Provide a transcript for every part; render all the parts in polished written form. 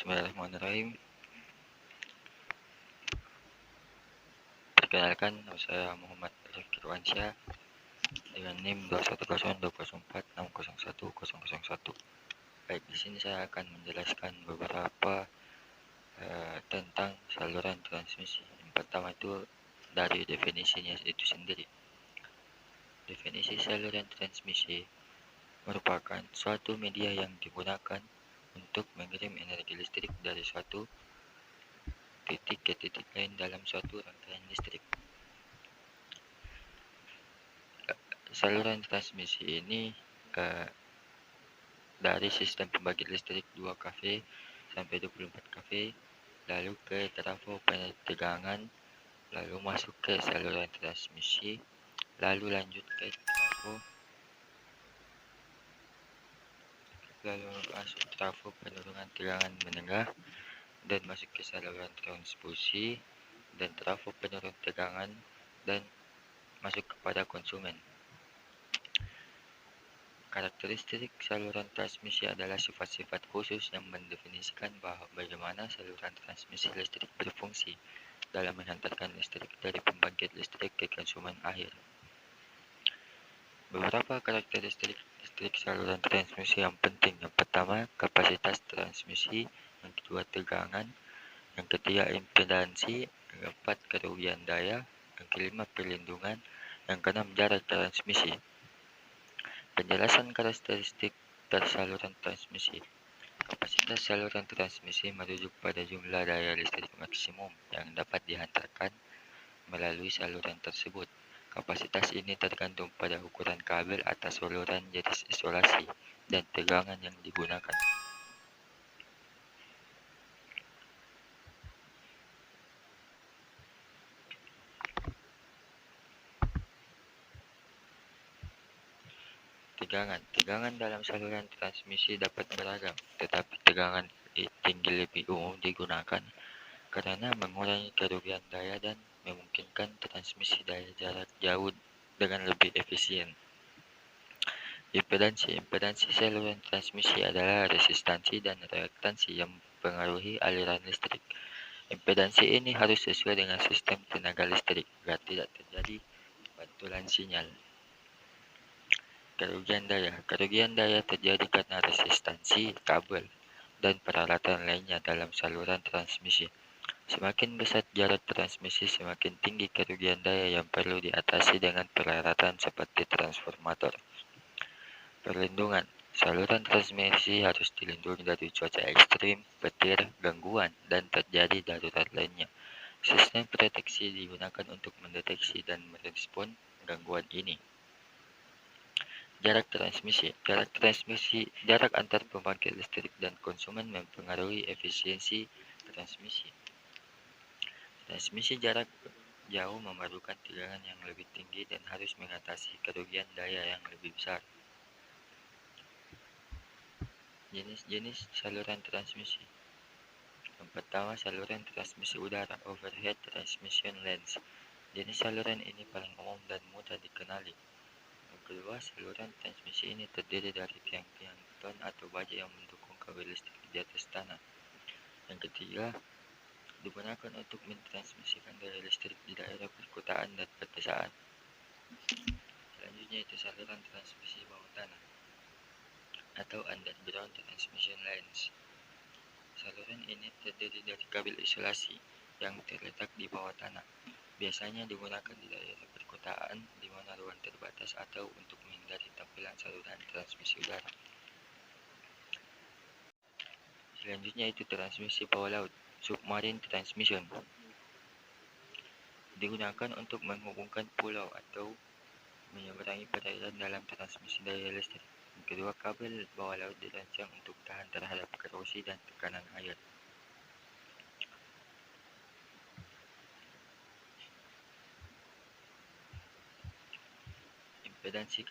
Bismillahirrahmanirrahim. Perkenalkan, nama saya Muhammad Rifki Ruansyah dengan NIM 2102046010101. Baik, di sini saya akan menjelaskan beberapa tentang saluran transmisi. Yang pertama itu dari definisinya itu sendiri. Definisi saluran transmisi merupakan suatu media yang digunakan untuk mengirim energi listrik dari suatu titik ke titik lain dalam suatu rangkaian listrik. Saluran transmisi ini dari sistem pembangkit listrik 2 kV sampai 24 kV, lalu ke trafo tegangan, lalu masuk ke saluran transmisi, lalu lanjut ke penurunan tegangan menengah, dan masuk ke saluran transfusi dan trafo penurun tegangan, dan masuk kepada konsumen. Karakteristik saluran transmisi adalah sifat-sifat khusus yang mendefinisikan bagaimana saluran transmisi listrik berfungsi dalam menghantarkan listrik dari pembangkit listrik ke konsumen akhir. Beberapa karakteristik listrik saluran transmisi yang penting. Yang pertama, kapasitas transmisi. Yang kedua, tegangan. Yang ketiga, impedansi. Yang keempat, kerugian daya. Yang kelima, perlindungan. Yang keenam, jarak transmisi. Penjelasan karakteristik dari saluran transmisi. Kapasitas saluran transmisi merujuk pada jumlah daya listrik maksimum yang dapat dihantarkan melalui saluran tersebut. Kapasitas ini tergantung pada ukuran kabel atas saluran, jenis isolasi, dan tegangan yang digunakan. Tegangan dalam saluran transmisi dapat beragam, tetapi tegangan tinggi lebih umum digunakan karena mengurangi kerugian daya dan memungkinkan transmisi daya jarak jauh dengan lebih efisien. Impedansi saluran transmisi adalah resistansi dan reaktansi yang mempengaruhi aliran listrik. Impedansi ini harus sesuai dengan sistem tenaga listrik agar tidak terjadi pantulan sinyal. Kerugian daya terjadi karena resistansi kabel dan peralatan lainnya dalam saluran transmisi. Semakin besar jarak transmisi, semakin tinggi kerugian daya yang perlu diatasi dengan peralatan seperti transformator. Perlindungan. Saluran transmisi harus dilindungi dari cuaca ekstrim, petir, gangguan, dan terjadi darurat lainnya. Sistem proteksi digunakan untuk mendeteksi dan merespon gangguan ini. Jarak transmisi. Jarak antar pembangkit listrik dan konsumen mempengaruhi efisiensi transmisi. Transmisi jarak jauh memerlukan tegangan yang lebih tinggi dan harus mengatasi kerugian daya yang lebih besar. Jenis-jenis saluran transmisi. Yang pertama, saluran transmisi udara, overhead transmission lines. Jenis saluran ini paling umum dan mudah dikenali. Yang kedua, saluran transmisi ini terdiri dari tiang-tiang beton atau baja yang mendukung kabel listrik di atas tanah. Yang ketiga, digunakan untuk mentransmisikan daya listrik di daerah perkotaan dan pedesaan. Selanjutnya itu saluran transmisi bawah tanah atau underground transmission lines. Saluran ini terdiri dari kabel isolasi yang terletak di bawah tanah. Biasanya digunakan di daerah perkotaan di mana ruang terbatas atau untuk menghindari tampilan saluran transmisi udara. Selanjutnya itu transmisi bawah laut, submarine transmission. Digunakan untuk menghubungkan pulau atau menyeberangi perairan dalam transmisi daya listrik. Yang kedua, kabel bawah laut dirancang untuk tahan terhadap korosi dan tekanan air. Impedansi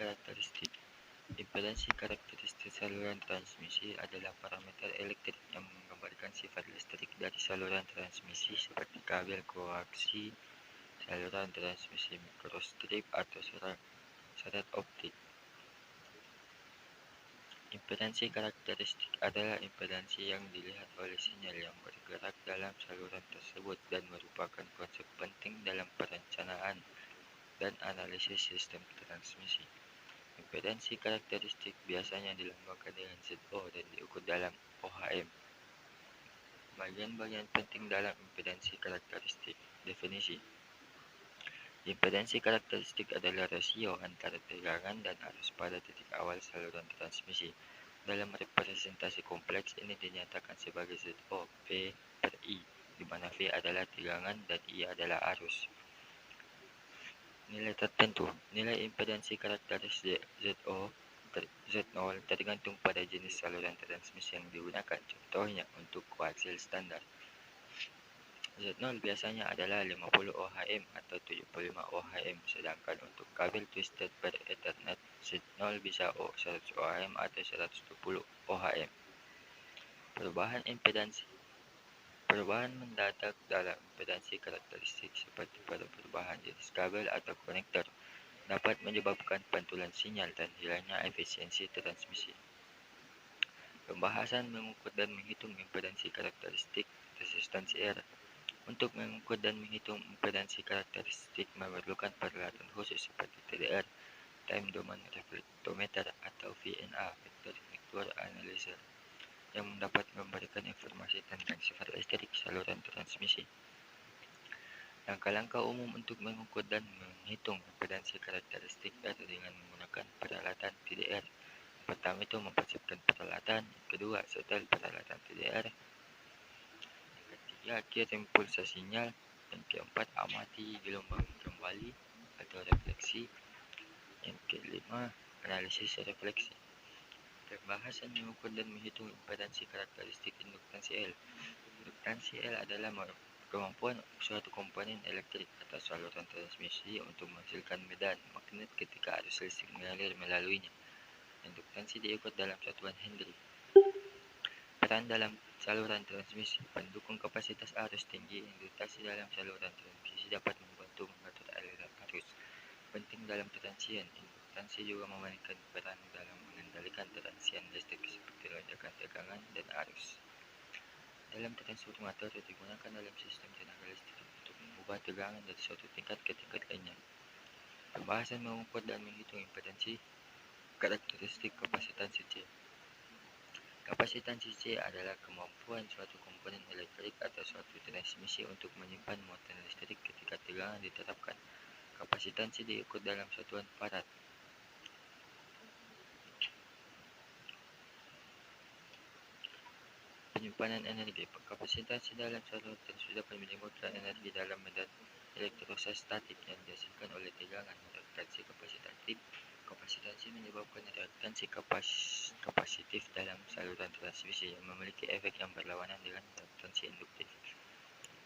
karakteristik saluran transmisi adalah parameter elektrik yang menggambarkan sifat listrik dari saluran transmisi seperti kabel koaksi, saluran transmisi mikrostrip atau syarat optik. Impedansi karakteristik adalah impedansi yang dilihat oleh sinyal yang bergerak dalam saluran tersebut dan merupakan konsep penting dalam perencanaan dan analisis sistem transmisi. Impedansi karakteristik biasanya dilambangkan dengan ZO dan diukur dalam ohm. Bagian-bagian penting dalam impedansi karakteristik. Definisi. Impedansi karakteristik adalah rasio antara tegangan dan arus pada titik awal saluran transmisi. Dalam representasi kompleks ini dinyatakan sebagai ZO V per I, di mana V adalah tegangan dan I adalah arus. Nilai tertentu. Nilai impedansi karakteristik Z0 tergantung pada jenis saluran transmisi yang digunakan. Contohnya, untuk koaksial standar, Z0 biasanya adalah 50 ohm atau 75 ohm, sedangkan untuk kabel twisted per Ethernet, Z0 bisa 100 ohm atau 120 ohm. Perubahan impedansi. Perubahan mendadak dalam impedansi karakteristik seperti pada perubahan jenis kabel atau konektor dapat menyebabkan pantulan sinyal dan hilangnya efisiensi transmisi. Pembahasan mengukur dan menghitung impedansi karakteristik resistansi R. Untuk mengukur dan menghitung impedansi karakteristik memerlukan peralatan khusus seperti TDR, Time Domain Reflectometer atau VNA, Vector Analyzer, yang dapat memberikan informasi tentang sifat listrik saluran transmisi. Langkah-langkah umum untuk mengukur dan menghitung impedansi karakteristik data dengan menggunakan peralatan TDR. Pertama itu mempersiapkan peralatan, kedua setel peralatan TDR, yang ketiga kirim pulsa sinyal, yang keempat amati gelombang kembali atau refleksi, yang kelima analisis refleksi. Pembahasan mengukur dan menghitung impedansi karakteristik induktansi L. Induktansi L adalah kemampuan suatu komponen elektrik atau saluran transmisi untuk menghasilkan medan magnet ketika arus listrik mengalir melaluinya. Induktansi diukur dalam satuan Henry. Peran dalam saluran transmisi. Pendukung kapasitas arus tinggi. Induktansi dalam saluran transmisi dapat membantu mengatur aliran arus. Penting dalam transian. Induktansi juga memainkan peran dalam mengendalikan transian listrik seperti lonjakan tegangan dan arus. Dalam transformator digunakan dalam sistem tenaga listrik untuk mengubah tegangan dari suatu tingkat ke tingkat lainnya. Pembahasan mengukur dan menghitung impedansi karakteristik kapasitansi C. Kapasitansi C adalah kemampuan suatu komponen elektrik atau suatu transmisi untuk menyimpan muatan listrik ketika tegangan diterapkan. Kapasitansi diukur dalam satuan farad. Penyimpanan energi. Kapasitansi dalam saluran transmisi dapat menyimpan energi dalam medan elektrostatik yang dihasilkan oleh tegangan. Reaktansi kapasitif. Kapasitansi menyebabkan reaktansi kapasitif dalam saluran transmisi yang memiliki efek yang berlawanan dengan reaktansi induktif.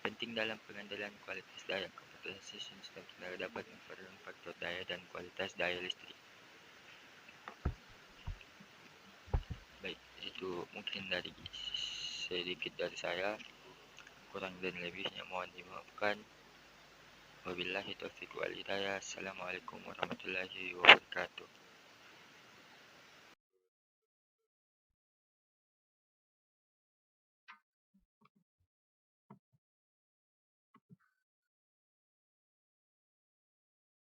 Penting dalam pengendalian kualitas daya. Kapasitansi sistem tenaga dapat memperoleh faktor daya dan kualitas daya listrik. Baik, itu mungkin sedikit dari saya. Kurang dan lebihnya mohon dimaafkan. Wabillahi taufiq wal hidayah. Assalamualaikum warahmatullahi wabarakatuh.